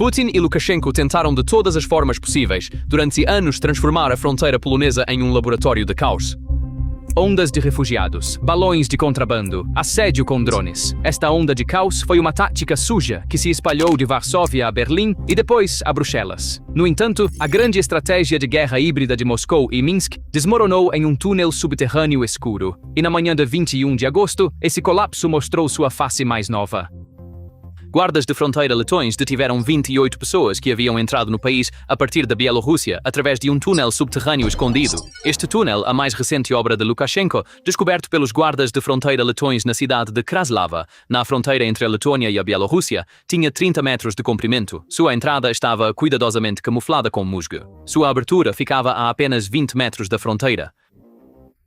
Putin e Lukashenko tentaram de todas as formas possíveis, durante anos, transformar a fronteira polonesa em um laboratório de caos. Ondas de refugiados, balões de contrabando, assédio com drones. Esta onda de caos foi uma tática suja que se espalhou de Varsóvia a Berlim e depois a Bruxelas. No entanto, a grande estratégia de guerra híbrida de Moscou e Minsk desmoronou em um túnel subterrâneo escuro. E na manhã de 21 de agosto, esse colapso mostrou sua face mais nova. Guardas de fronteira letões detiveram 28 pessoas que haviam entrado no país a partir da Bielorrússia através de um túnel subterrâneo escondido. Este túnel, a mais recente obra de Lukashenko, descoberto pelos guardas de fronteira letões na cidade de Kraslava, na fronteira entre a Letônia e a Bielorrússia, tinha 30 metros de comprimento. Sua entrada estava cuidadosamente camuflada com musgo. Sua abertura ficava a apenas 20 metros da fronteira.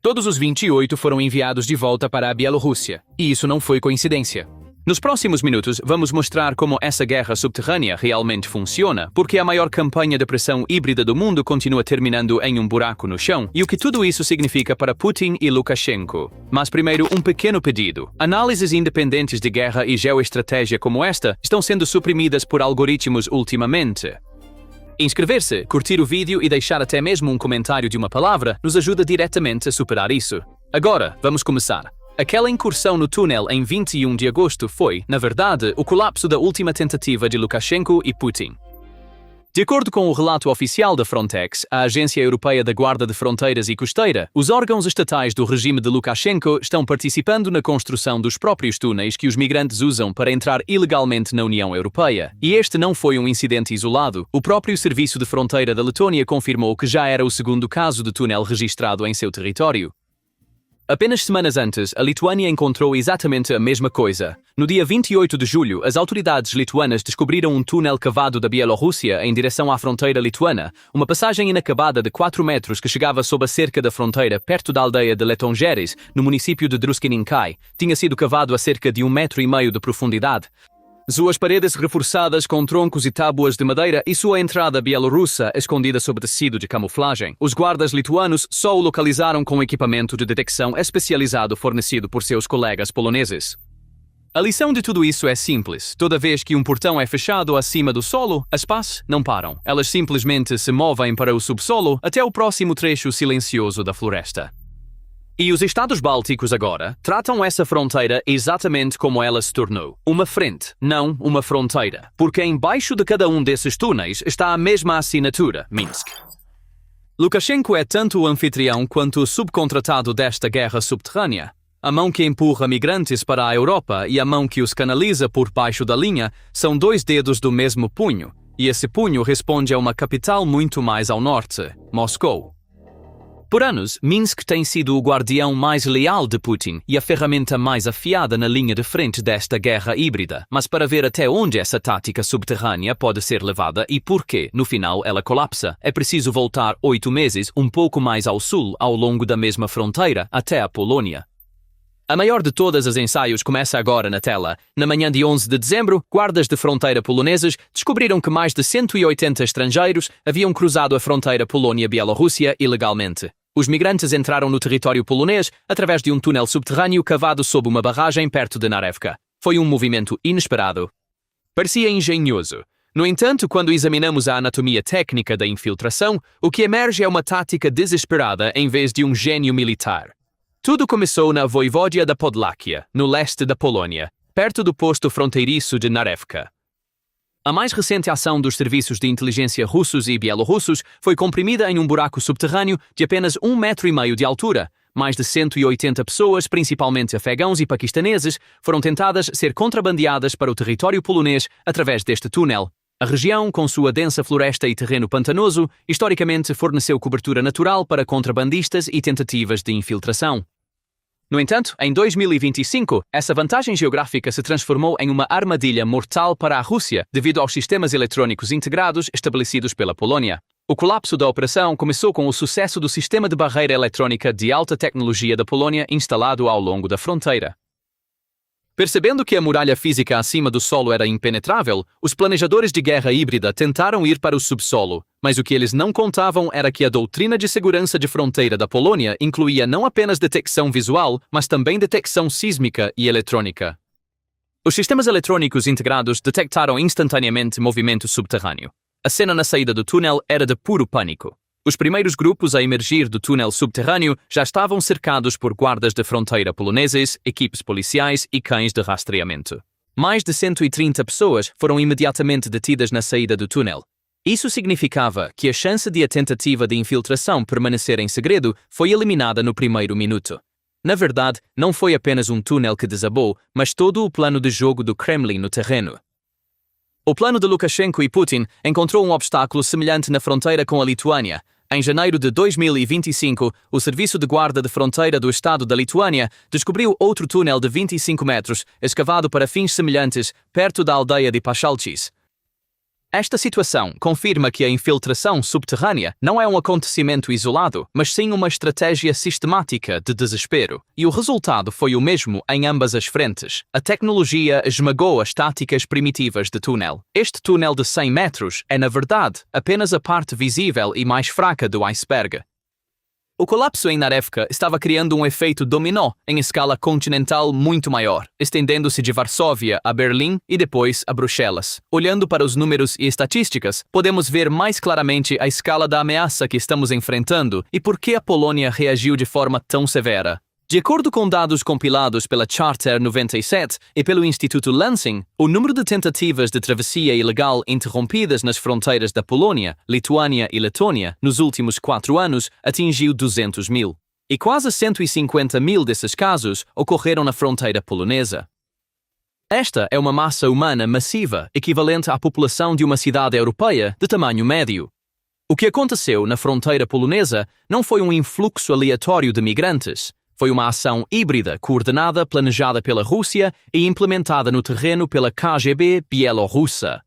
Todos os 28 foram enviados de volta para a Bielorrússia, e isso não foi coincidência. Nos próximos minutos, vamos mostrar como essa guerra subterrânea realmente funciona, porque a maior campanha de pressão híbrida do mundo continua terminando em um buraco no chão, e o que tudo isso significa para Putin e Lukashenko. Mas primeiro, um pequeno pedido. Análises independentes de guerra e geoestratégia como esta estão sendo suprimidas por algoritmos ultimamente. Inscrever-se, curtir o vídeo e deixar até mesmo um comentário de uma palavra nos ajuda diretamente a superar isso. Agora, vamos começar. Aquela incursão no túnel em 21 de agosto foi, na verdade, o colapso da última tentativa de Lukashenko e Putin. De acordo com o relato oficial da Frontex, a Agência Europeia da Guarda de Fronteiras e Costeira, os órgãos estatais do regime de Lukashenko estão participando na construção dos próprios túneis que os migrantes usam para entrar ilegalmente na União Europeia. E este não foi um incidente isolado. O próprio Serviço de Fronteira da Letônia confirmou que já era o segundo caso de túnel registrado em seu território. Apenas semanas antes, a Lituânia encontrou exatamente a mesma coisa. No dia 28 de julho, as autoridades lituanas descobriram um túnel cavado da Bielorrússia em direção à fronteira lituana, uma passagem inacabada de 4 metros que chegava sob a cerca da fronteira perto da aldeia de Letongeres, no município de Druskininkai. Tinha sido cavado a cerca de 1,5 metros de profundidade. Suas paredes reforçadas com troncos e tábuas de madeira e sua entrada bielorrussa escondida sob tecido de camuflagem. Os guardas lituanos só o localizaram com equipamento de detecção especializado fornecido por seus colegas poloneses. A lição de tudo isso é simples. Toda vez que um portão é fechado acima do solo, as pás não param. Elas simplesmente se movem para o subsolo até o próximo trecho silencioso da floresta. E os Estados Bálticos agora tratam essa fronteira exatamente como ela se tornou. Uma frente, não uma fronteira. Porque embaixo de cada um desses túneis está a mesma assinatura, Minsk. Lukashenko é tanto o anfitrião quanto o subcontratado desta guerra subterrânea. A mão que empurra migrantes para a Europa e a mão que os canaliza por baixo da linha são dois dedos do mesmo punho. E esse punho responde a uma capital muito mais ao norte, Moscou. Por anos, Minsk tem sido o guardião mais leal de Putin e a ferramenta mais afiada na linha de frente desta guerra híbrida. Mas para ver até onde essa tática subterrânea pode ser levada e por que, no final, ela colapsa, é preciso voltar 8 meses um pouco mais ao sul, ao longo da mesma fronteira, até a Polônia. A maior de todas os ensaios começa agora na tela. Na manhã de 11 de dezembro, guardas de fronteira poloneses descobriram que mais de 180 estrangeiros haviam cruzado a fronteira Polônia-Bielorrússia ilegalmente. Os migrantes entraram no território polonês através de um túnel subterrâneo cavado sob uma barragem perto de Narevka. Foi um movimento inesperado. Parecia engenhoso. No entanto, quando examinamos a anatomia técnica da infiltração, o que emerge é uma tática desesperada em vez de um gênio militar. Tudo começou na Voivódia da Podláquia, no leste da Polônia, perto do posto fronteiriço de Narevka. A mais recente ação dos serviços de inteligência russos e bielorrussos foi comprimida em um buraco subterrâneo de apenas 1,5 metros de altura. Mais de 180 pessoas, principalmente afegãos e paquistaneses, foram tentadas ser contrabandeadas para o território polonês através deste túnel. A região, com sua densa floresta e terreno pantanoso, historicamente forneceu cobertura natural para contrabandistas e tentativas de infiltração. No entanto, em 2025, essa vantagem geográfica se transformou em uma armadilha mortal para a Rússia devido aos sistemas eletrônicos integrados estabelecidos pela Polônia. O colapso da operação começou com o sucesso do sistema de barreira eletrônica de alta tecnologia da Polônia instalado ao longo da fronteira. Percebendo que a muralha física acima do solo era impenetrável, os planejadores de guerra híbrida tentaram ir para o subsolo, mas o que eles não contavam era que a doutrina de segurança de fronteira da Polônia incluía não apenas detecção visual, mas também detecção sísmica e eletrônica. Os sistemas eletrônicos integrados detectaram instantaneamente movimento subterrâneo. A cena na saída do túnel era de puro pânico. Os primeiros grupos a emergir do túnel subterrâneo já estavam cercados por guardas de fronteira poloneses, equipes policiais e cães de rastreamento. Mais de 130 pessoas foram imediatamente detidas na saída do túnel. Isso significava que a chance de a tentativa de infiltração permanecer em segredo foi eliminada no primeiro minuto. Na verdade, não foi apenas um túnel que desabou, mas todo o plano de jogo do Kremlin no terreno. O plano de Lukashenko e Putin encontrou um obstáculo semelhante na fronteira com a Lituânia. Em janeiro de 2025, o Serviço de Guarda de Fronteira do Estado da Lituânia descobriu outro túnel de 25 metros, escavado para fins semelhantes, perto da aldeia de Pachalchis. Esta situação confirma que a infiltração subterrânea não é um acontecimento isolado, mas sim uma estratégia sistemática de desespero. E o resultado foi o mesmo em ambas as frentes. A tecnologia esmagou as táticas primitivas de túnel. Este túnel de 100 metros é, na verdade, apenas a parte visível e mais fraca do iceberg. O colapso em Narevka estava criando um efeito dominó em escala continental muito maior, estendendo-se de Varsóvia a Berlim e depois a Bruxelas. Olhando para os números e estatísticas, podemos ver mais claramente a escala da ameaça que estamos enfrentando e por que a Polônia reagiu de forma tão severa. De acordo com dados compilados pela Charter 97 e pelo Instituto Lansing, o número de tentativas de travessia ilegal interrompidas nas fronteiras da Polônia, Lituânia e Letônia nos últimos 4 anos atingiu 200 mil. E quase 150 mil desses casos ocorreram na fronteira polonesa. Esta é uma massa humana massiva, equivalente à população de uma cidade europeia de tamanho médio. O que aconteceu na fronteira polonesa não foi um influxo aleatório de migrantes. Foi uma ação híbrida, coordenada, planejada pela Rússia e implementada no terreno pela KGB bielorrussa.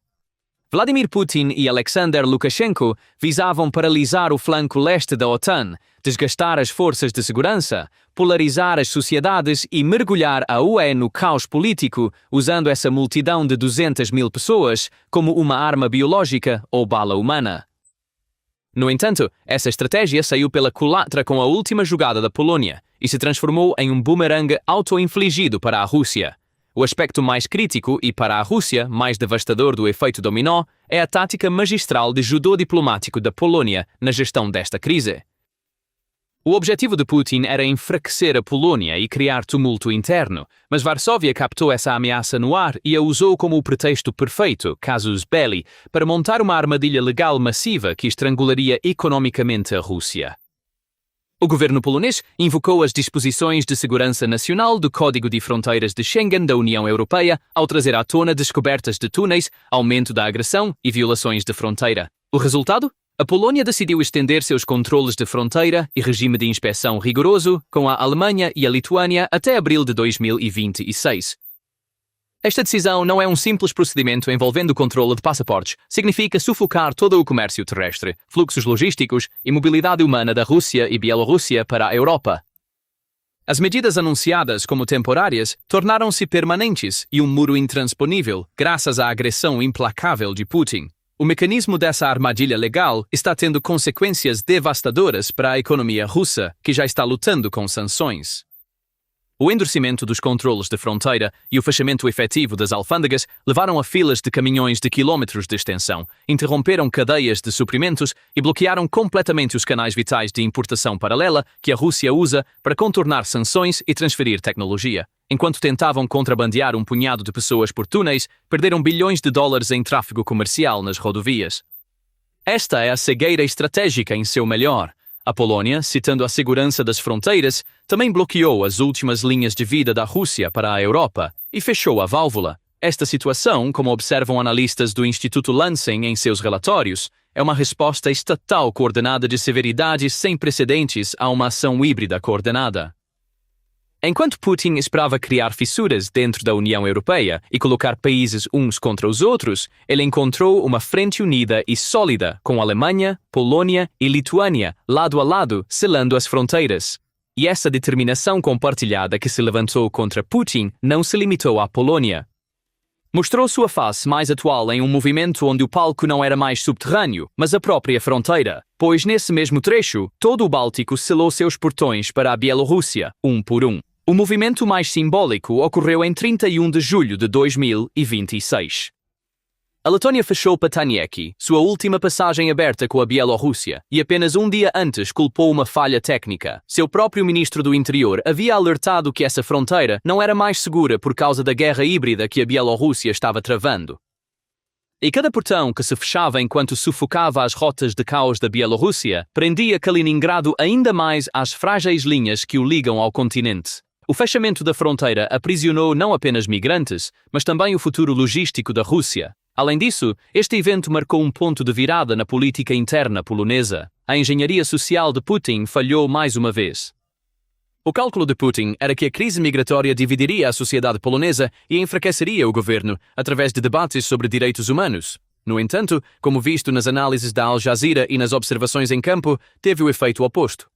Vladimir Putin e Alexander Lukashenko visavam paralisar o flanco leste da OTAN, desgastar as forças de segurança, polarizar as sociedades e mergulhar a UE no caos político, usando essa multidão de 200 mil pessoas como uma arma biológica ou bala humana. No entanto, essa estratégia saiu pela culatra com a última jogada da Polônia e se transformou em um bumerangue auto-infligido para a Rússia. O aspecto mais crítico e, para a Rússia, mais devastador do efeito dominó é a tática magistral de judô diplomático da Polônia na gestão desta crise. O objetivo de Putin era enfraquecer a Polônia e criar tumulto interno, mas Varsóvia captou essa ameaça no ar e a usou como o pretexto perfeito, casus belli, para montar uma armadilha legal massiva que estrangularia economicamente a Rússia. O governo polonês invocou as disposições de segurança nacional do Código de Fronteiras de Schengen da União Europeia ao trazer à tona descobertas de túneis, aumento da agressão e violações de fronteira. O resultado? A Polônia decidiu estender seus controles de fronteira e regime de inspeção rigoroso com a Alemanha e a Lituânia até abril de 2026. Esta decisão não é um simples procedimento envolvendo o controle de passaportes. Significa sufocar todo o comércio terrestre, fluxos logísticos e mobilidade humana da Rússia e Bielorrússia para a Europa. As medidas anunciadas como temporárias tornaram-se permanentes e um muro intransponível graças à agressão implacável de Putin. O mecanismo dessa armadilha legal está tendo consequências devastadoras para a economia russa, que já está lutando com sanções. O endurecimento dos controles de fronteira e o fechamento efetivo das alfândegas levaram a filas de caminhões de quilómetros de extensão, interromperam cadeias de suprimentos e bloquearam completamente os canais vitais de importação paralela que a Rússia usa para contornar sanções e transferir tecnologia. Enquanto tentavam contrabandear um punhado de pessoas por túneis, perderam bilhões de dólares em tráfego comercial nas rodovias. Esta é a cegueira estratégica em seu melhor. A Polônia, citando a segurança das fronteiras, também bloqueou as últimas linhas de vida da Rússia para a Europa e fechou a válvula. Esta situação, como observam analistas do Instituto Lansing em seus relatórios, é uma resposta estatal coordenada de severidade sem precedentes a uma ação híbrida coordenada. Enquanto Putin esperava criar fissuras dentro da União Europeia e colocar países uns contra os outros, ele encontrou uma frente unida e sólida com Alemanha, Polônia e Lituânia, lado a lado, selando as fronteiras. E essa determinação compartilhada que se levantou contra Putin não se limitou à Polônia. Mostrou sua face mais atual em um movimento onde o palco não era mais subterrâneo, mas a própria fronteira, pois nesse mesmo trecho, todo o Báltico selou seus portões para a Bielorrússia, um por um. O movimento mais simbólico ocorreu em 31 de julho de 2026. A Letônia fechou Patanieki, sua última passagem aberta com a Bielorrússia, e apenas um dia antes culpou uma falha técnica. Seu próprio ministro do Interior havia alertado que essa fronteira não era mais segura por causa da guerra híbrida que a Bielorrússia estava travando. E cada portão que se fechava enquanto sufocava as rotas de caos da Bielorrússia prendia Kaliningrado ainda mais às frágeis linhas que o ligam ao continente. O fechamento da fronteira aprisionou não apenas migrantes, mas também o futuro logístico da Rússia. Além disso, este evento marcou um ponto de virada na política interna polonesa. A engenharia social de Putin falhou mais uma vez. O cálculo de Putin era que a crise migratória dividiria a sociedade polonesa e enfraqueceria o governo através de debates sobre direitos humanos. No entanto, como visto nas análises da Al Jazeera e nas observações em campo, teve o efeito oposto.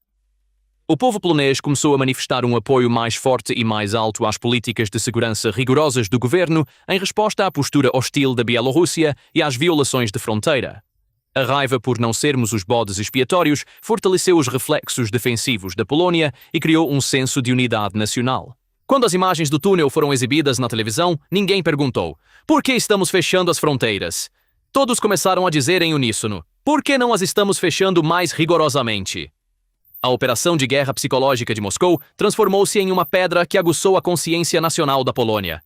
O povo polonês começou a manifestar um apoio mais forte e mais alto às políticas de segurança rigorosas do governo em resposta à postura hostil da Bielorrússia e às violações de fronteira. A raiva por não sermos os bodes expiatórios fortaleceu os reflexos defensivos da Polónia e criou um senso de unidade nacional. Quando as imagens do túnel foram exibidas na televisão, ninguém perguntou: por que estamos fechando as fronteiras? Todos começaram a dizer em uníssono: por que não as estamos fechando mais rigorosamente? A operação de guerra psicológica de Moscou transformou-se em uma pedra que aguçou a consciência nacional da Polônia.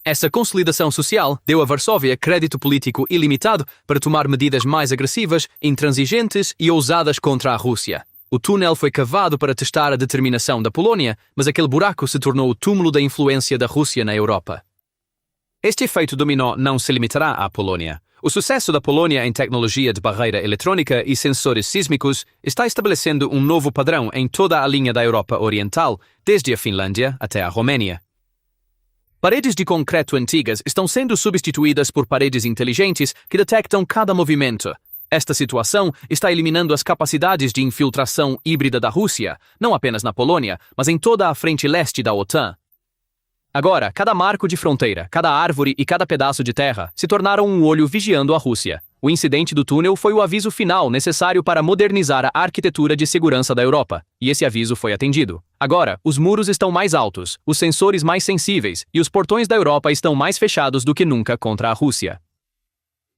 Essa consolidação social deu a Varsóvia crédito político ilimitado para tomar medidas mais agressivas, intransigentes e ousadas contra a Rússia. O túnel foi cavado para testar a determinação da Polónia, mas aquele buraco se tornou o túmulo da influência da Rússia na Europa. Este efeito dominó não se limitará à Polónia. O sucesso da Polônia em tecnologia de barreira eletrônica e sensores sísmicos está estabelecendo um novo padrão em toda a linha da Europa Oriental, desde a Finlândia até a Romênia. Paredes de concreto antigas estão sendo substituídas por paredes inteligentes que detectam cada movimento. Esta situação está eliminando as capacidades de infiltração híbrida da Rússia, não apenas na Polônia, mas em toda a frente leste da OTAN. Agora, cada marco de fronteira, cada árvore e cada pedaço de terra se tornaram um olho vigiando a Rússia. O incidente do túnel foi o aviso final necessário para modernizar a arquitetura de segurança da Europa, e esse aviso foi atendido. Agora, os muros estão mais altos, os sensores mais sensíveis e os portões da Europa estão mais fechados do que nunca contra a Rússia.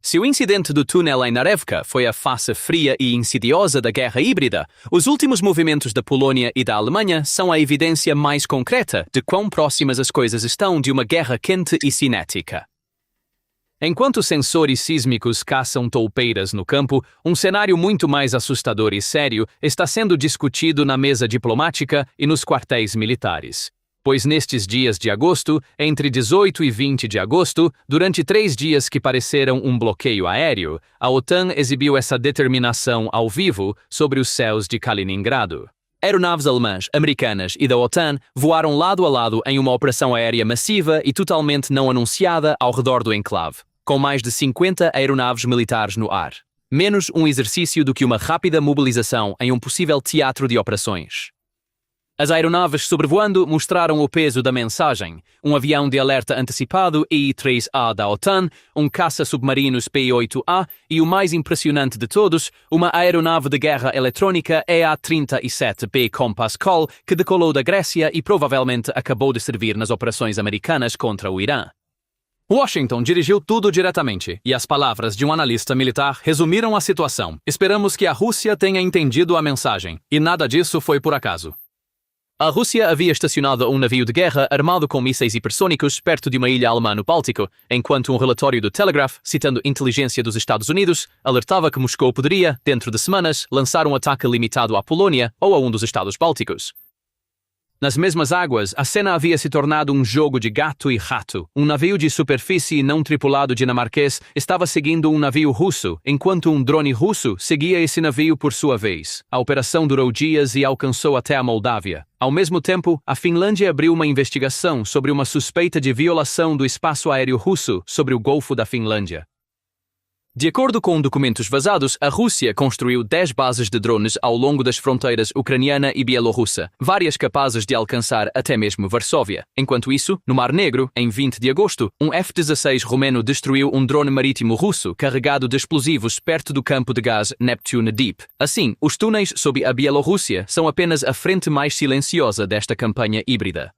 Se o incidente do túnel em Narevka foi a face fria e insidiosa da guerra híbrida, os últimos movimentos da Polônia e da Alemanha são a evidência mais concreta de quão próximas as coisas estão de uma guerra quente e cinética. Enquanto sensores sísmicos caçam toupeiras no campo, um cenário muito mais assustador e sério está sendo discutido na mesa diplomática e nos quartéis militares. Pois nestes dias de agosto, entre 18 e 20 de agosto, durante 3 dias que pareceram um bloqueio aéreo, a OTAN exibiu essa determinação ao vivo sobre os céus de Kaliningrado. Aeronaves alemãs, americanas e da OTAN voaram lado a lado em uma operação aérea massiva e totalmente não anunciada ao redor do enclave, com mais de 50 aeronaves militares no ar. Menos um exercício do que uma rápida mobilização em um possível teatro de operações. As aeronaves sobrevoando mostraram o peso da mensagem: um avião de alerta antecipado I-3A da OTAN, um caça-submarinos P-8A e o mais impressionante de todos, uma aeronave de guerra eletrônica EA-37B Compass Call que decolou da Grécia e provavelmente acabou de servir nas operações americanas contra o Irã. Washington dirigiu tudo diretamente, e as palavras de um analista militar resumiram a situação. Esperamos que a Rússia tenha entendido a mensagem, e nada disso foi por acaso. A Rússia havia estacionado um navio de guerra armado com mísseis hipersônicos perto de uma ilha alemã no Báltico, enquanto um relatório do Telegraph, citando inteligência dos Estados Unidos, alertava que Moscou poderia, dentro de semanas, lançar um ataque limitado à Polônia ou a um dos Estados Bálticos. Nas mesmas águas, a cena havia se tornado um jogo de gato e rato. Um navio de superfície não tripulado dinamarquês estava seguindo um navio russo, enquanto um drone russo seguia esse navio por sua vez. A operação durou dias e alcançou até a Moldávia. Ao mesmo tempo, a Finlândia abriu uma investigação sobre uma suspeita de violação do espaço aéreo russo sobre o Golfo da Finlândia. De acordo com documentos vazados, a Rússia construiu 10 bases de drones ao longo das fronteiras ucraniana e bielorrussa, várias capazes de alcançar até mesmo Varsóvia. Enquanto isso, no Mar Negro, em 20 de agosto, um F-16 romeno destruiu um drone marítimo russo carregado de explosivos perto do campo de gás Neptune Deep. Assim, os túneis sob a Bielorrússia são apenas a frente mais silenciosa desta campanha híbrida.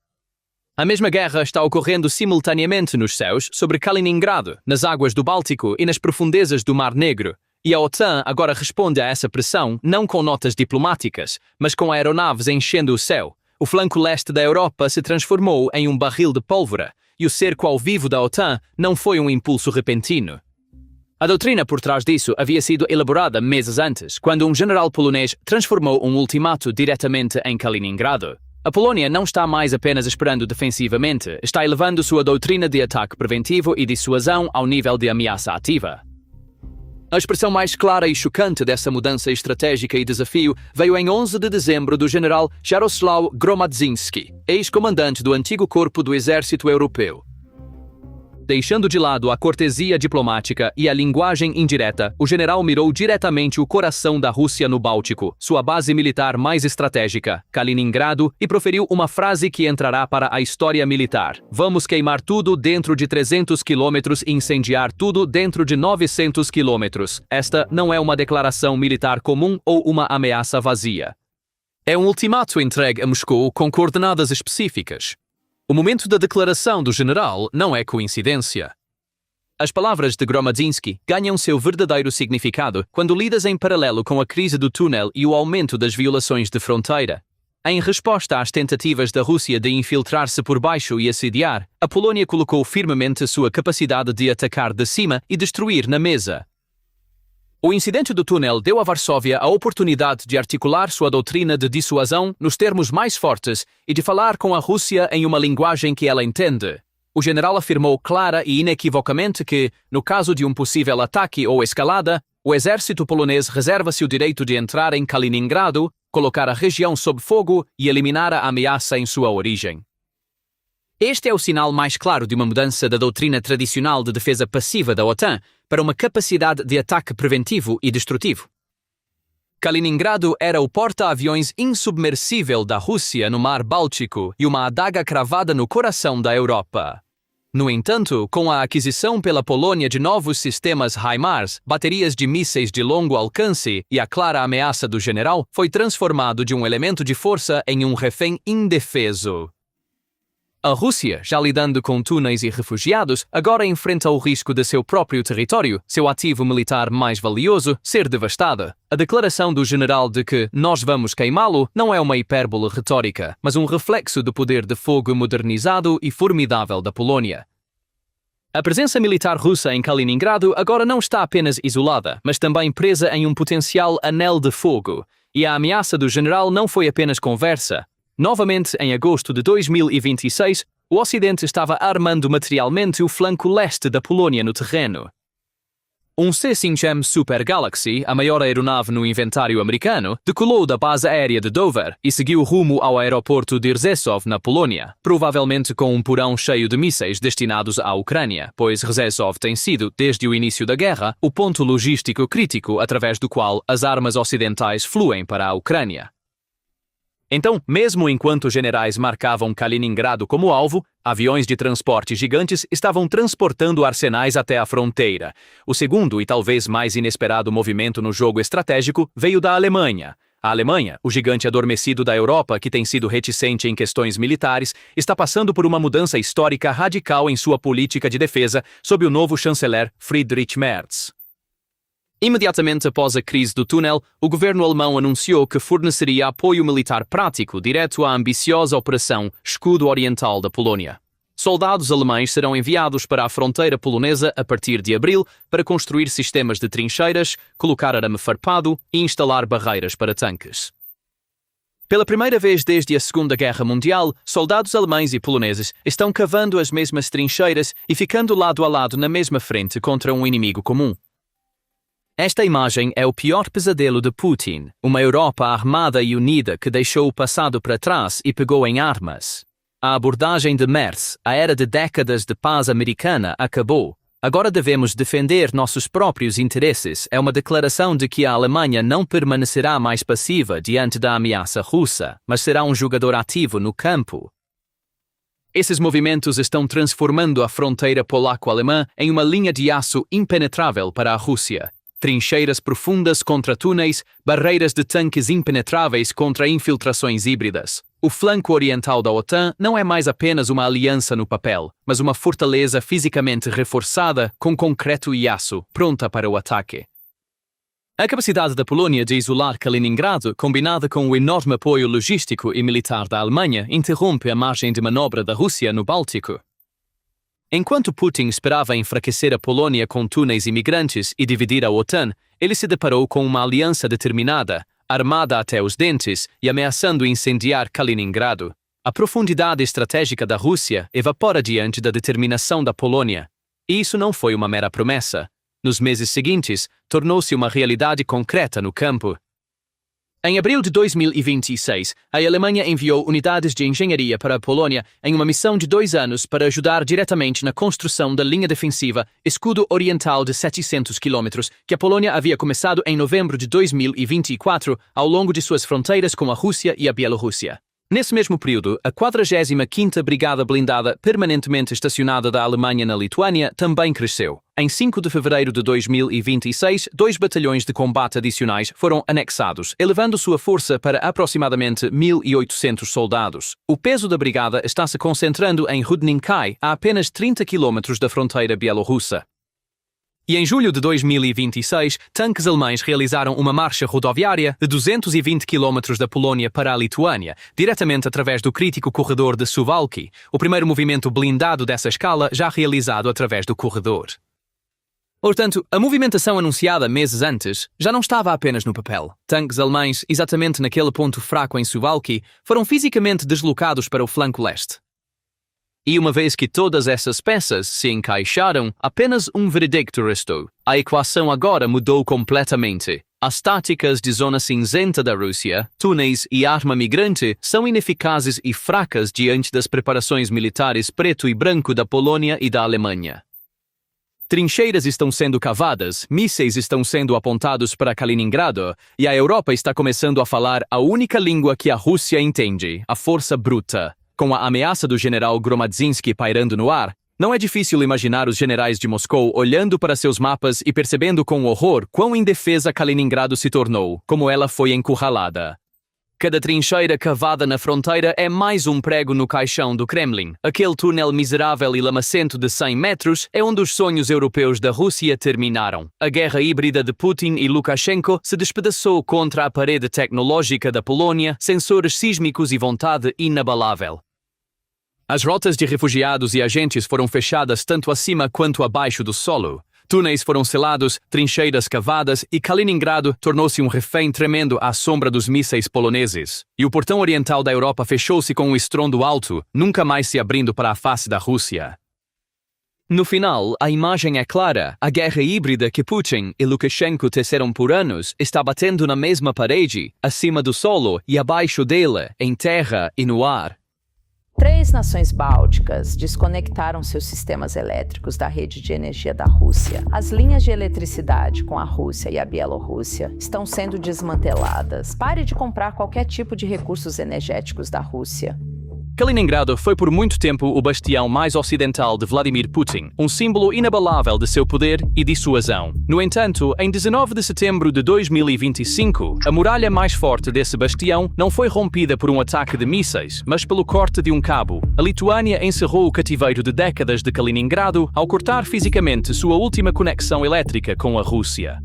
A mesma guerra está ocorrendo simultaneamente nos céus sobre Kaliningrado, nas águas do Báltico e nas profundezas do Mar Negro, e a OTAN agora responde a essa pressão não com notas diplomáticas, mas com aeronaves enchendo o céu. O flanco leste da Europa se transformou em um barril de pólvora, e o cerco ao vivo da OTAN não foi um impulso repentino. A doutrina por trás disso havia sido elaborada meses antes, quando um general polonês transformou um ultimato diretamente em Kaliningrado. A Polónia não está mais apenas esperando defensivamente, está elevando sua doutrina de ataque preventivo e dissuasão ao nível de ameaça ativa. A expressão mais clara e chocante dessa mudança estratégica e desafio veio em 11 de dezembro do general Jarosław Gromadzinski, ex-comandante do antigo corpo do exército europeu. Deixando de lado a cortesia diplomática e a linguagem indireta, o general mirou diretamente o coração da Rússia no Báltico, sua base militar mais estratégica, Kaliningrado, e proferiu uma frase que entrará para a história militar: "Vamos queimar tudo dentro de 300 quilômetros e incendiar tudo dentro de 900 quilômetros." Esta não é uma declaração militar comum ou uma ameaça vazia. É um ultimato entregue a Moscou com coordenadas específicas. O momento da declaração do general não é coincidência. As palavras de Gromadzinski ganham seu verdadeiro significado quando lidas em paralelo com a crise do túnel e o aumento das violações de fronteira. Em resposta às tentativas da Rússia de infiltrar-se por baixo e assediar, a Polónia colocou firmemente sua capacidade de atacar de cima e destruir na mesa. O incidente do túnel deu a Varsóvia a oportunidade de articular sua doutrina de dissuasão nos termos mais fortes e de falar com a Rússia em uma linguagem que ela entende. O general afirmou clara e inequivocamente que, no caso de um possível ataque ou escalada, o exército polonês reserva-se o direito de entrar em Kaliningrado, colocar a região sob fogo e eliminar a ameaça em sua origem. Este é o sinal mais claro de uma mudança da doutrina tradicional de defesa passiva da OTAN para uma capacidade de ataque preventivo e destrutivo. Kaliningrado era o porta-aviões insubmersível da Rússia no Mar Báltico e uma adaga cravada no coração da Europa. No entanto, com a aquisição pela Polônia de novos sistemas HIMARS, baterias de mísseis de longo alcance e a clara ameaça do general, foi transformado de um elemento de força em um refém indefeso. A Rússia, já lidando com túneis e refugiados, agora enfrenta o risco de seu próprio território, seu ativo militar mais valioso, ser devastada. A declaração do general de que "nós vamos queimá-lo" não é uma hipérbole retórica, mas um reflexo do poder de fogo modernizado e formidável da Polónia. A presença militar russa em Kaliningrado agora não está apenas isolada, mas também presa em um potencial anel de fogo, e a ameaça do general não foi apenas conversa. Novamente, em agosto de 2026, o Ocidente estava armando materialmente o flanco leste da Polônia no terreno. Um C-5M Super Galaxy, a maior aeronave no inventário americano, decolou da base aérea de Dover e seguiu rumo ao aeroporto de Rzeszów, na Polônia, provavelmente com um porão cheio de mísseis destinados à Ucrânia, pois Rzeszów tem sido, desde o início da guerra, o ponto logístico crítico através do qual as armas ocidentais fluem para a Ucrânia. Então, mesmo enquanto generais marcavam Kaliningrado como alvo, aviões de transporte gigantes estavam transportando arsenais até a fronteira. O segundo e talvez mais inesperado movimento no jogo estratégico veio da Alemanha. A Alemanha, o gigante adormecido da Europa que tem sido reticente em questões militares, está passando por uma mudança histórica radical em sua política de defesa sob o novo chanceler Friedrich Merz. Imediatamente após a crise do túnel, o governo alemão anunciou que forneceria apoio militar prático direto à ambiciosa Operação Escudo Oriental da Polónia. Soldados alemães serão enviados para a fronteira polonesa a partir de abril para construir sistemas de trincheiras, colocar arame farpado e instalar barreiras para tanques. Pela primeira vez desde a Segunda Guerra Mundial, soldados alemães e poloneses estão cavando as mesmas trincheiras e ficando lado a lado na mesma frente contra um inimigo comum. Esta imagem é o pior pesadelo de Putin, uma Europa armada e unida que deixou o passado para trás e pegou em armas. A abordagem de Merz, a era de décadas de paz americana, acabou. Agora devemos defender nossos próprios interesses. É uma declaração de que a Alemanha não permanecerá mais passiva diante da ameaça russa, mas será um jogador ativo no campo. Esses movimentos estão transformando a fronteira polaco-alemã em uma linha de aço impenetrável para a Rússia. Trincheiras profundas contra túneis, barreiras de tanques impenetráveis contra infiltrações híbridas. O flanco oriental da OTAN não é mais apenas uma aliança no papel, mas uma fortaleza fisicamente reforçada com concreto e aço, pronta para o ataque. A capacidade da Polônia de isolar Kaliningrado, combinada com o enorme apoio logístico e militar da Alemanha, interrompe a margem de manobra da Rússia no Báltico. Enquanto Putin esperava enfraquecer a Polônia com túneis imigrantes e dividir a OTAN, ele se deparou com uma aliança determinada, armada até os dentes e ameaçando incendiar Kaliningrado. A profundidade estratégica da Rússia evapora diante da determinação da Polônia. E isso não foi uma mera promessa. Nos meses seguintes, tornou-se uma realidade concreta no campo. Em abril de 2026, a Alemanha enviou unidades de engenharia para a Polônia em uma missão de 2 anos para ajudar diretamente na construção da linha defensiva Escudo Oriental de 700 km, que a Polônia havia começado em novembro de 2024 ao longo de suas fronteiras com a Rússia e a Bielorrússia. Nesse mesmo período, a 45ª Brigada Blindada permanentemente estacionada da Alemanha na Lituânia também cresceu. Em 5 de fevereiro de 2026, 2 batalhões de combate adicionais foram anexados, elevando sua força para aproximadamente 1.800 soldados. O peso da brigada está se concentrando em Rudninkai, a apenas 30 km da fronteira bielorrussa. E em julho de 2026, tanques alemães realizaram uma marcha rodoviária de 220 km da Polônia para a Lituânia, diretamente através do crítico corredor de Suwałki, o primeiro movimento blindado dessa escala já realizado através do corredor. Portanto, a movimentação anunciada meses antes já não estava apenas no papel. Tanques alemães, exatamente naquele ponto fraco em Suwałki, foram fisicamente deslocados para o flanco leste. E uma vez que todas essas peças se encaixaram, apenas um veredicto restou. A equação agora mudou completamente. As táticas de zona cinzenta da Rússia, túneis e arma migrante são ineficazes e fracas diante das preparações militares preto e branco da Polônia e da Alemanha. Trincheiras estão sendo cavadas, mísseis estão sendo apontados para Kaliningrado, e a Europa está começando a falar a única língua que a Rússia entende, a força bruta. Com a ameaça do general Gromadzinski pairando no ar, não é difícil imaginar os generais de Moscou olhando para seus mapas e percebendo com horror quão indefesa Kaliningrado se tornou, como ela foi encurralada. Cada trincheira cavada na fronteira é mais um prego no caixão do Kremlin. Aquele túnel miserável e lamacento de 100 metros é onde os sonhos europeus da Rússia terminaram. A guerra híbrida de Putin e Lukashenko se despedaçou contra a parede tecnológica da Polônia, sensores sísmicos e vontade inabalável. As rotas de refugiados e agentes foram fechadas tanto acima quanto abaixo do solo. Túneis foram selados, trincheiras cavadas e Kaliningrado tornou-se um refém tremendo à sombra dos mísseis poloneses. E o portão oriental da Europa fechou-se com um estrondo alto, nunca mais se abrindo para a face da Rússia. No final, a imagem é clara. A guerra híbrida que Putin e Lukashenko teceram por anos está batendo na mesma parede, acima do solo e abaixo dele, em terra e no ar. 3 nações bálticas desconectaram seus sistemas elétricos da rede de energia da Rússia. As linhas de eletricidade com a Rússia e a Bielorrússia estão sendo desmanteladas. Pare de comprar qualquer tipo de recursos energéticos da Rússia. Kaliningrado foi por muito tempo o bastião mais ocidental de Vladimir Putin, um símbolo inabalável de seu poder e dissuasão. No entanto, em 19 de setembro de 2025, a muralha mais forte desse bastião não foi rompida por um ataque de mísseis, mas pelo corte de um cabo. A Lituânia encerrou o cativeiro de décadas de Kaliningrado ao cortar fisicamente sua última conexão elétrica com a Rússia.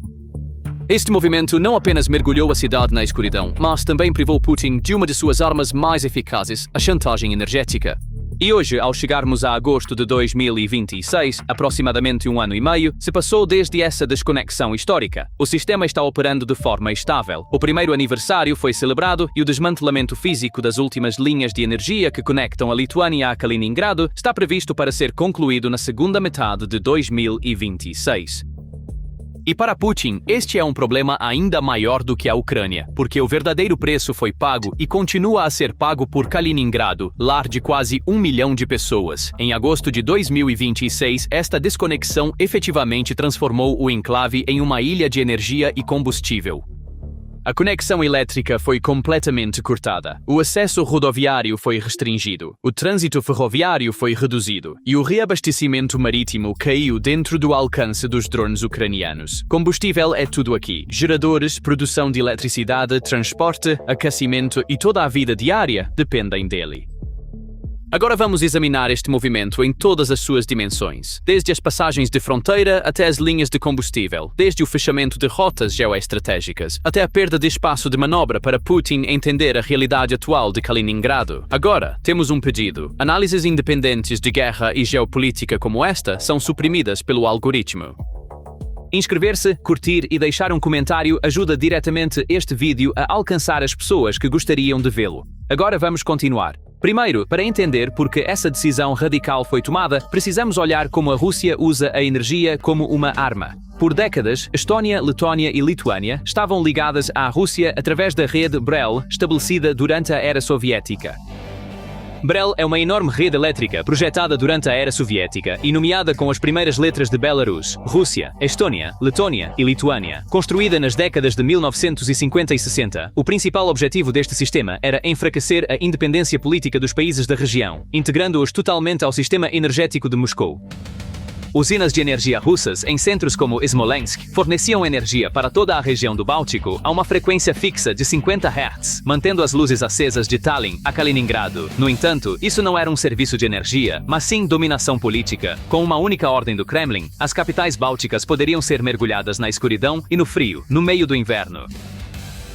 Este movimento não apenas mergulhou a cidade na escuridão, mas também privou Putin de uma de suas armas mais eficazes, a chantagem energética. E hoje, ao chegarmos a agosto de 2026, aproximadamente 1 ano e meio, se passou desde essa desconexão histórica. O sistema está operando de forma estável. O primeiro aniversário foi celebrado e o desmantelamento físico das últimas linhas de energia que conectam a Lituânia a Kaliningrado está previsto para ser concluído na segunda metade de 2026. E para Putin, este é um problema ainda maior do que a Ucrânia, porque o verdadeiro preço foi pago e continua a ser pago por Kaliningrado, lar de quase 1 milhão de pessoas. Em agosto de 2026, esta desconexão efetivamente transformou o enclave em uma ilha de energia e combustível. A conexão elétrica foi completamente cortada, o acesso rodoviário foi restringido, o trânsito ferroviário foi reduzido e o reabastecimento marítimo caiu dentro do alcance dos drones ucranianos. Combustível é tudo aqui: geradores, produção de eletricidade, transporte, aquecimento e toda a vida diária dependem dele. Agora vamos examinar este movimento em todas as suas dimensões, desde as passagens de fronteira até as linhas de combustível, desde o fechamento de rotas geoestratégicas até a perda de espaço de manobra para Putin entender a realidade atual de Kaliningrado. Agora, temos um pedido. Análises independentes de guerra e geopolítica como esta são suprimidas pelo algoritmo. Inscrever-se, curtir e deixar um comentário ajuda diretamente este vídeo a alcançar as pessoas que gostariam de vê-lo. Agora vamos continuar. Primeiro, para entender por que essa decisão radical foi tomada, precisamos olhar como a Rússia usa a energia como uma arma. Por décadas, Estónia, Letónia e Lituânia estavam ligadas à Rússia através da rede Brel, estabelecida durante a era soviética. Brel é uma enorme rede elétrica projetada durante a era soviética e nomeada com as primeiras letras de Belarus, Rússia, Estónia, Letônia e Lituânia. Construída nas décadas de 1950 e 60, o principal objetivo deste sistema era enfraquecer a independência política dos países da região, integrando-os totalmente ao sistema energético de Moscou. Usinas de energia russas em centros como Smolensk forneciam energia para toda a região do Báltico a uma frequência fixa de 50 Hz, mantendo as luzes acesas de Tallinn a Kaliningrado. No entanto, isso não era um serviço de energia, mas sim dominação política. Com uma única ordem do Kremlin, as capitais bálticas poderiam ser mergulhadas na escuridão e no frio, no meio do inverno.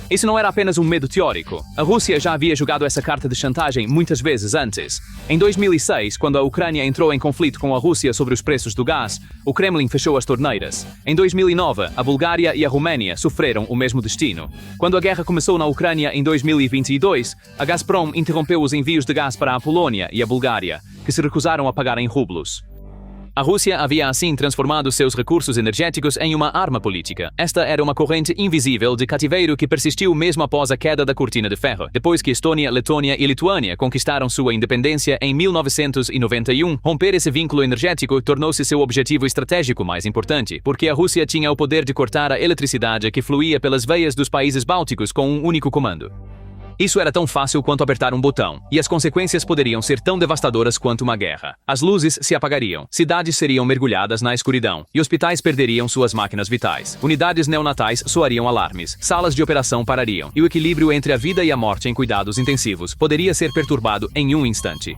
Isso não era apenas um medo teórico. A Rússia já havia jogado essa carta de chantagem muitas vezes antes. Em 2006, quando a Ucrânia entrou em conflito com a Rússia sobre os preços do gás, o Kremlin fechou as torneiras. Em 2009, a Bulgária e a Roménia sofreram o mesmo destino. Quando a guerra começou na Ucrânia em 2022, a Gazprom interrompeu os envios de gás para a Polónia e a Bulgária, que se recusaram a pagar em rublos. A Rússia havia assim transformado seus recursos energéticos em uma arma política. Esta era uma corrente invisível de cativeiro que persistiu mesmo após a queda da cortina de ferro. Depois que Estônia, Letônia e Lituânia conquistaram sua independência em 1991, romper esse vínculo energético tornou-se seu objetivo estratégico mais importante, porque a Rússia tinha o poder de cortar a eletricidade que fluía pelas veias dos países bálticos com um único comando. Isso era tão fácil quanto apertar um botão, e as consequências poderiam ser tão devastadoras quanto uma guerra. As luzes se apagariam, cidades seriam mergulhadas na escuridão, e hospitais perderiam suas máquinas vitais. Unidades neonatais soariam alarmes, salas de operação parariam, e o equilíbrio entre a vida e a morte em cuidados intensivos poderia ser perturbado em um instante.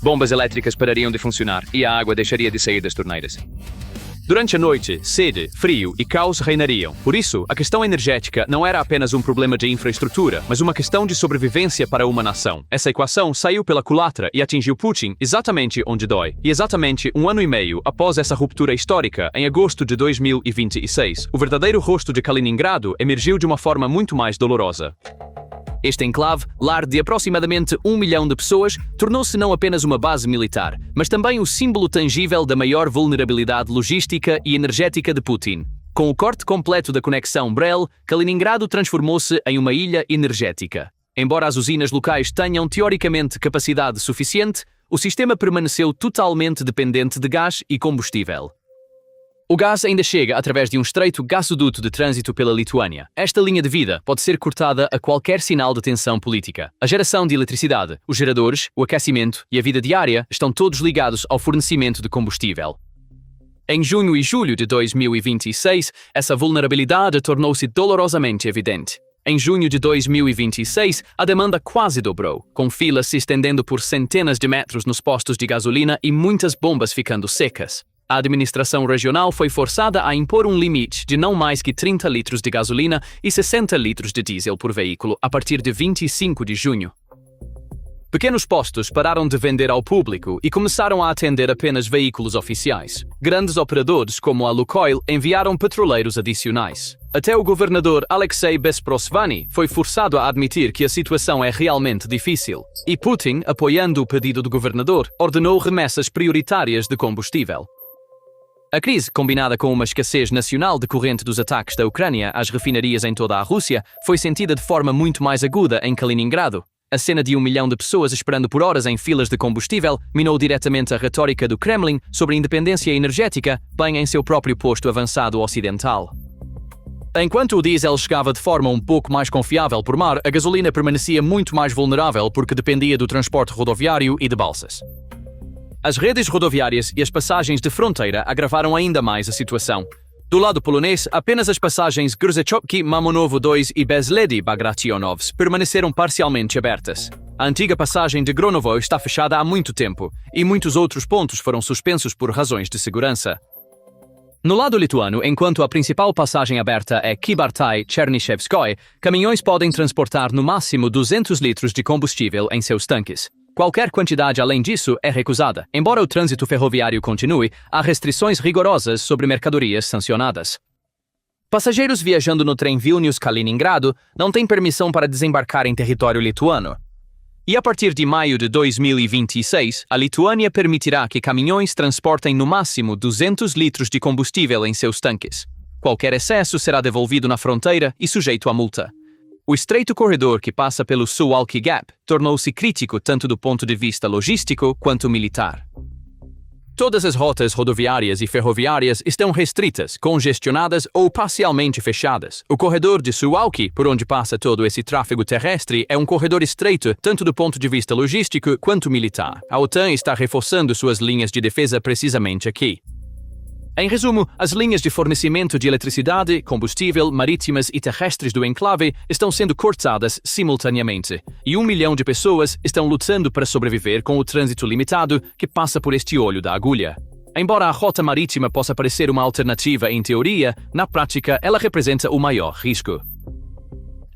Bombas elétricas parariam de funcionar, e a água deixaria de sair das torneiras. Durante a noite, sede, frio e caos reinariam. Por isso, a questão energética não era apenas um problema de infraestrutura, mas uma questão de sobrevivência para uma nação. Essa equação saiu pela culatra e atingiu Putin exatamente onde dói. E exatamente um ano e meio após essa ruptura histórica, em agosto de 2026, o verdadeiro rosto de Kaliningrado emergiu de uma forma muito mais dolorosa. Este enclave, lar de aproximadamente 1 milhão de pessoas, tornou-se não apenas uma base militar, mas também o símbolo tangível da maior vulnerabilidade logística e energética de Putin. Com o corte completo da conexão Brel, Kaliningrado transformou-se em uma ilha energética. Embora as usinas locais tenham teoricamente capacidade suficiente, o sistema permaneceu totalmente dependente de gás e combustível. O gás ainda chega através de um estreito gasoduto de trânsito pela Lituânia. Esta linha de vida pode ser cortada a qualquer sinal de tensão política. A geração de eletricidade, os geradores, o aquecimento e a vida diária estão todos ligados ao fornecimento de combustível. Em junho e julho de 2026, essa vulnerabilidade tornou-se dolorosamente evidente. Em junho de 2026, a demanda quase dobrou, com filas se estendendo por centenas de metros nos postos de gasolina e muitas bombas ficando secas. A administração regional foi forçada a impor um limite de não mais que 30 litros de gasolina e 60 litros de diesel por veículo a partir de 25 de junho. Pequenos postos pararam de vender ao público e começaram a atender apenas veículos oficiais. Grandes operadores como a Lukoil enviaram petroleiros adicionais. Até o governador Alexei Besprosvany foi forçado a admitir que a situação é realmente difícil. E Putin, apoiando o pedido do governador, ordenou remessas prioritárias de combustível. A crise, combinada com uma escassez nacional decorrente dos ataques da Ucrânia às refinarias em toda a Rússia, foi sentida de forma muito mais aguda em Kaliningrado. A cena de 1 milhão de pessoas esperando por horas em filas de combustível minou diretamente a retórica do Kremlin sobre a independência energética, bem em seu próprio posto avançado ocidental. Enquanto o diesel chegava de forma um pouco mais confiável por mar, a gasolina permanecia muito mais vulnerável porque dependia do transporte rodoviário e de balsas. As redes rodoviárias e as passagens de fronteira agravaram ainda mais a situação. Do lado polonês, apenas as passagens Grzychopki-Mamonowo 2 e Bezledy-Bagrationows permaneceram parcialmente abertas. A antiga passagem de Gronowo está fechada há muito tempo, e muitos outros pontos foram suspensos por razões de segurança. No lado lituano, enquanto a principal passagem aberta é Kybartai-Chernyshevskoy, caminhões podem transportar no máximo 200 litros de combustível em seus tanques. Qualquer quantidade além disso é recusada. Embora o trânsito ferroviário continue, há restrições rigorosas sobre mercadorias sancionadas. Passageiros viajando no trem Vilnius-Kaliningrado não têm permissão para desembarcar em território lituano. E a partir de maio de 2026, a Lituânia permitirá que caminhões transportem no máximo 200 litros de combustível em seus tanques. Qualquer excesso será devolvido na fronteira e sujeito a multa. O estreito corredor que passa pelo Suwałki Gap tornou-se crítico tanto do ponto de vista logístico quanto militar. Todas as rotas rodoviárias e ferroviárias estão restritas, congestionadas ou parcialmente fechadas. O corredor de Suwałki, por onde passa todo esse tráfego terrestre, é um corredor estreito tanto do ponto de vista logístico quanto militar. A OTAN está reforçando suas linhas de defesa precisamente aqui. Em resumo, as linhas de fornecimento de eletricidade, combustível, marítimas e terrestres do enclave estão sendo cortadas simultaneamente, e 1 milhão de pessoas estão lutando para sobreviver com o trânsito limitado que passa por este olho da agulha. Embora a rota marítima possa parecer uma alternativa em teoria, na prática ela representa o maior risco.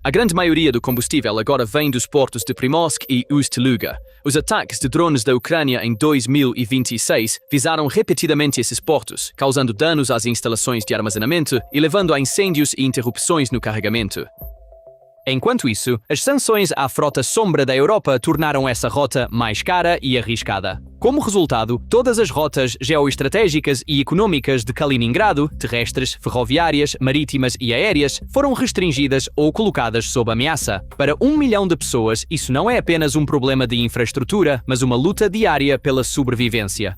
A grande maioria do combustível agora vem dos portos de Primorsk e Ust-Luga. Os ataques de drones da Ucrânia em 2026 visaram repetidamente esses portos, causando danos às instalações de armazenamento e levando a incêndios e interrupções no carregamento. Enquanto isso, as sanções à frota sombra da Europa tornaram essa rota mais cara e arriscada. Como resultado, todas as rotas geoestratégicas e econômicas de Kaliningrado, terrestres, ferroviárias, marítimas e aéreas, foram restringidas ou colocadas sob ameaça. Para 1 milhão de pessoas, isso não é apenas um problema de infraestrutura, mas uma luta diária pela sobrevivência.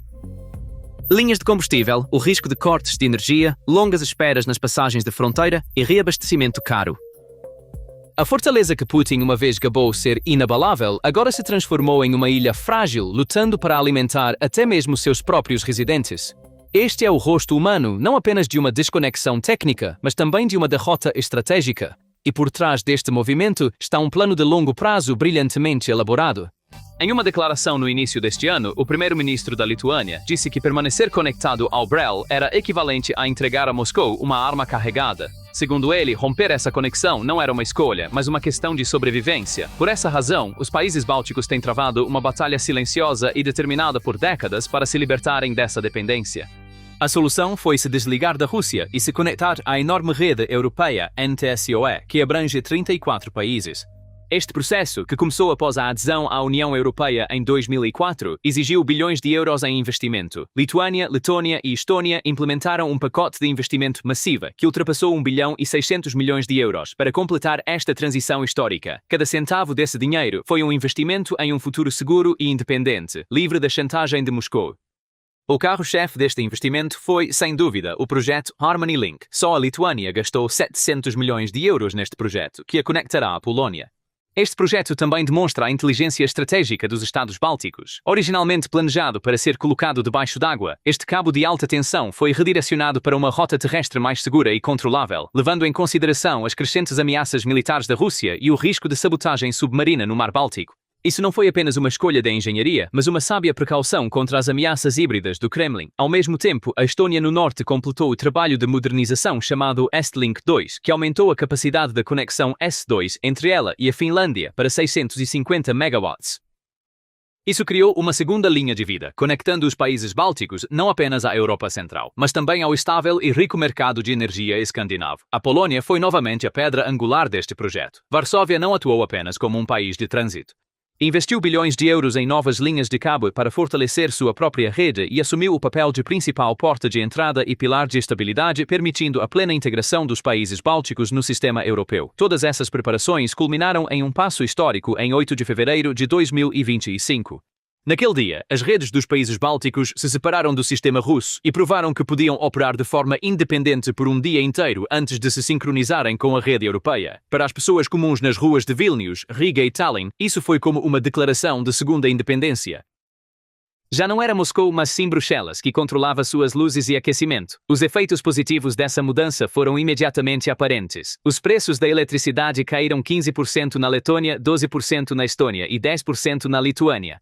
Linhas de combustível, o risco de cortes de energia, longas esperas nas passagens de fronteira e reabastecimento caro. A fortaleza que Putin uma vez gabou ser inabalável agora se transformou em uma ilha frágil, lutando para alimentar até mesmo seus próprios residentes. Este é o rosto humano não apenas de uma desconexão técnica, mas também de uma derrota estratégica. E por trás deste movimento está um plano de longo prazo brilhantemente elaborado. Em uma declaração no início deste ano, o primeiro-ministro da Lituânia disse que permanecer conectado ao Brel era equivalente a entregar a Moscou uma arma carregada. Segundo ele, romper essa conexão não era uma escolha, mas uma questão de sobrevivência. Por essa razão, os países bálticos têm travado uma batalha silenciosa e determinada por décadas para se libertarem dessa dependência. A solução foi se desligar da Rússia e se conectar à enorme rede europeia NTSOE, que abrange 34 países. Este processo, que começou após a adesão à União Europeia em 2004, exigiu bilhões de euros em investimento. Lituânia, Letônia e Estônia implementaram um pacote de investimento massiva que ultrapassou 1 bilhão e 600 milhões de euros para completar esta transição histórica. Cada centavo desse dinheiro foi um investimento em um futuro seguro e independente, livre da chantagem de Moscou. O carro-chefe deste investimento foi, sem dúvida, o projeto Harmony Link. Só a Lituânia gastou 700 milhões de euros neste projeto, que a conectará à Polónia. Este projeto também demonstra a inteligência estratégica dos Estados Bálticos. Originalmente planejado para ser colocado debaixo d'água, este cabo de alta tensão foi redirecionado para uma rota terrestre mais segura e controlável, levando em consideração as crescentes ameaças militares da Rússia e o risco de sabotagem submarina no Mar Báltico. Isso não foi apenas uma escolha da engenharia, mas uma sábia precaução contra as ameaças híbridas do Kremlin. Ao mesmo tempo, a Estônia no norte completou o trabalho de modernização chamado Estlink 2, que aumentou a capacidade da conexão S2 entre ela e a Finlândia para 650 megawatts. Isso criou uma segunda linha de vida, conectando os países bálticos não apenas à Europa Central, mas também ao estável e rico mercado de energia escandinavo. A Polônia foi novamente a pedra angular deste projeto. Varsóvia não atuou apenas como um país de trânsito. Investiu bilhões de euros em novas linhas de cabo para fortalecer sua própria rede e assumiu o papel de principal porta de entrada e pilar de estabilidade, permitindo a plena integração dos países bálticos no sistema europeu. Todas essas preparações culminaram em um passo histórico em 8 de fevereiro de 2025. Naquele dia, as redes dos países bálticos se separaram do sistema russo e provaram que podiam operar de forma independente por um dia inteiro antes de se sincronizarem com a rede europeia. Para as pessoas comuns nas ruas de Vilnius, Riga e Tallinn, isso foi como uma declaração de segunda independência. Já não era Moscou, mas sim Bruxelas, que controlava suas luzes e aquecimento. Os efeitos positivos dessa mudança foram imediatamente aparentes. Os preços da eletricidade caíram 15% na Letônia, 12% na Estônia e 10% na Lituânia.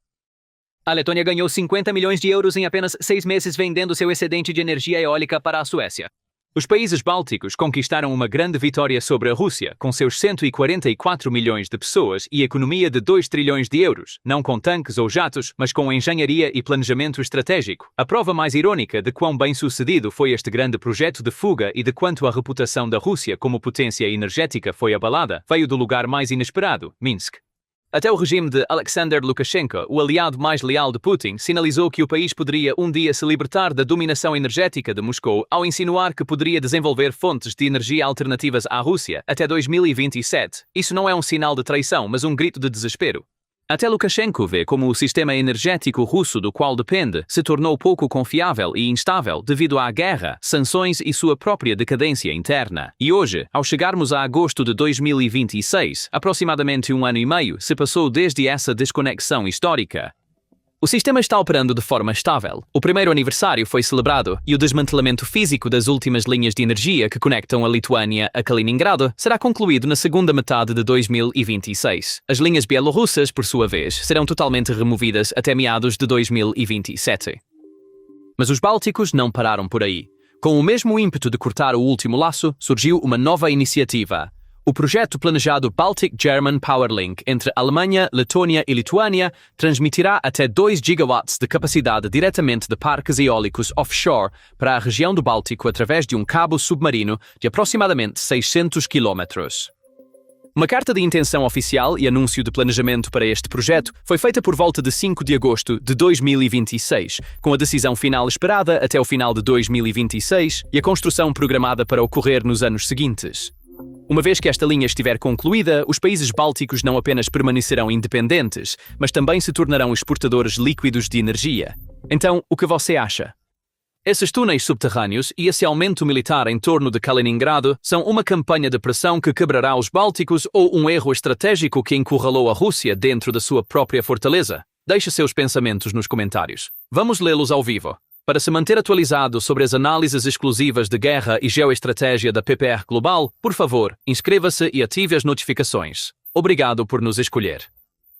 A Letônia ganhou 50 milhões de euros em apenas 6 meses vendendo seu excedente de energia eólica para a Suécia. Os países bálticos conquistaram uma grande vitória sobre a Rússia, com seus 144 milhões de pessoas e economia de 2 trilhões de euros, não com tanques ou jatos, mas com engenharia e planejamento estratégico. A prova mais irônica de quão bem-sucedido foi este grande projeto de fuga e de quanto a reputação da Rússia como potência energética foi abalada, veio do lugar mais inesperado, Minsk. Até o regime de Alexander Lukashenko, o aliado mais leal de Putin, sinalizou que o país poderia um dia se libertar da dominação energética de Moscou ao insinuar que poderia desenvolver fontes de energia alternativas à Rússia até 2027. Isso não é um sinal de traição, mas um grito de desespero. Até Lukashenko vê como o sistema energético russo do qual depende se tornou pouco confiável e instável devido à guerra, sanções e sua própria decadência interna. E hoje, ao chegarmos a agosto de 2026, aproximadamente um ano e meio se passou desde essa desconexão histórica. O sistema está operando de forma estável. O primeiro aniversário foi celebrado e o desmantelamento físico das últimas linhas de energia que conectam a Lituânia a Kaliningrado será concluído na segunda metade de 2026. As linhas bielorrussas, por sua vez, serão totalmente removidas até meados de 2027. Mas os bálticos não pararam por aí. Com o mesmo ímpeto de cortar o último laço, surgiu uma nova iniciativa. O projeto planejado Baltic-German Power Link entre Alemanha, Letônia e Lituânia transmitirá até 2 gigawatts de capacidade diretamente de parques eólicos offshore para a região do Báltico através de um cabo submarino de aproximadamente 600 quilômetros. Uma carta de intenção oficial e anúncio de planejamento para este projeto foi feita por volta de 5 de agosto de 2026, com a decisão final esperada até o final de 2026 e a construção programada para ocorrer nos anos seguintes. Uma vez que esta linha estiver concluída, os países bálticos não apenas permanecerão independentes, mas também se tornarão exportadores líquidos de energia. Então, o que você acha? Esses túneis subterrâneos e esse aumento militar em torno de Kaliningrado são uma campanha de pressão que quebrará os bálticos ou um erro estratégico que encurralou a Rússia dentro da sua própria fortaleza? Deixe seus pensamentos nos comentários. Vamos lê-los ao vivo. Para se manter atualizado sobre as análises exclusivas de guerra e geoestratégia da PPR Global, por favor, inscreva-se e ative as notificações. Obrigado por nos escolher.